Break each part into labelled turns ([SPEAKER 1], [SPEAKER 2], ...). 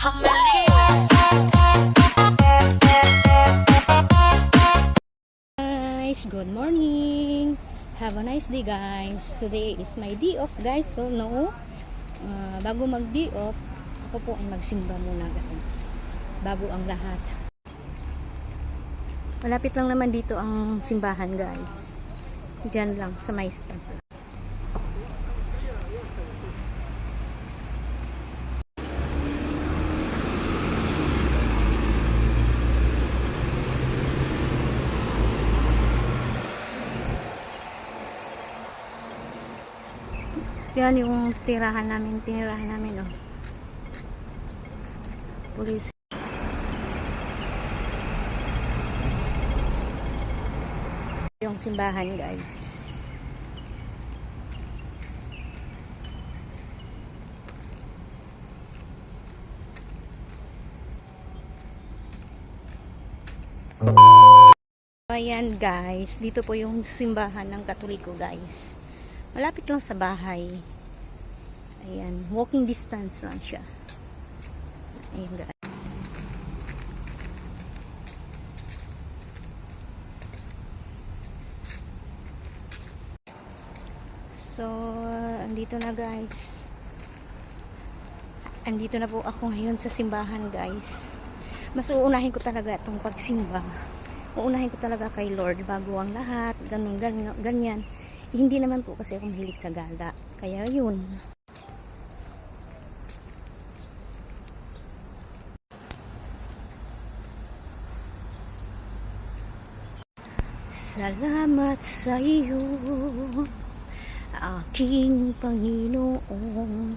[SPEAKER 1] Guys, good morning. Have a nice day, guys. Today is my day off, guys. So no, bago mag day off, ako po ay magsimba muna, guys, bago ang lahat. Malapit lang naman dito ang simbahan, guys. Diyan lang sa Maestra. Yan yung tinirahan namin, oh. Police. Yung simbahan, guys. Ayan, guys, dito po yung simbahan ng Katoliko, guys. Malapit lang sa bahay. Ayan, walking distance lang siya. Ayan, guys. So, andito na, guys. Andito na po ako ngayon sa simbahan, guys. Mas uunahin ko talaga itong pagsimba. Uunahin ko talaga kay Lord bago ang lahat. Ganyan. Hindi naman po kasi ako mahilig sa gala. Kaya yun. Salamat sa iyo, aking Panginoong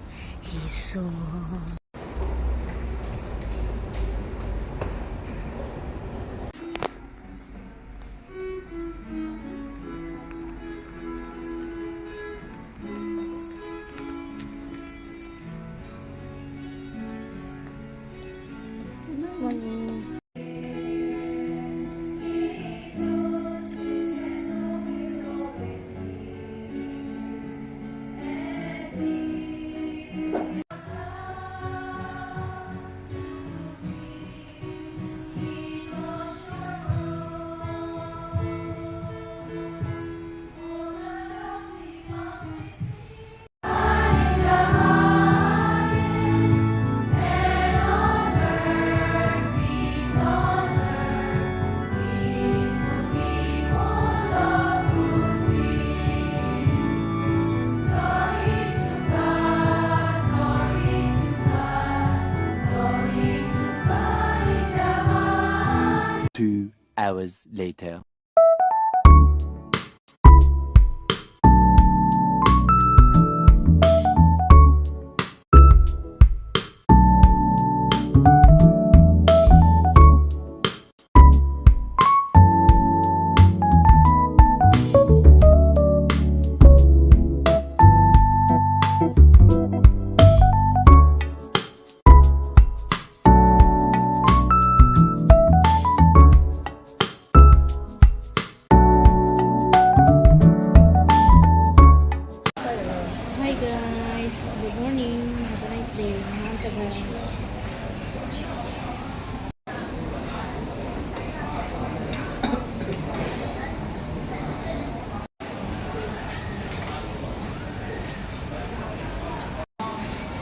[SPEAKER 1] Hesus.
[SPEAKER 2] Hours later.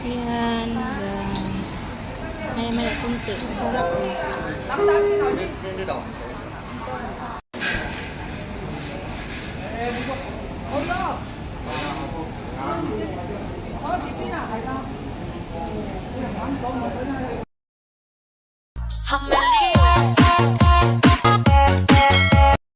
[SPEAKER 1] Ayan, guys. May kunti. Sarap po.
[SPEAKER 3] I'm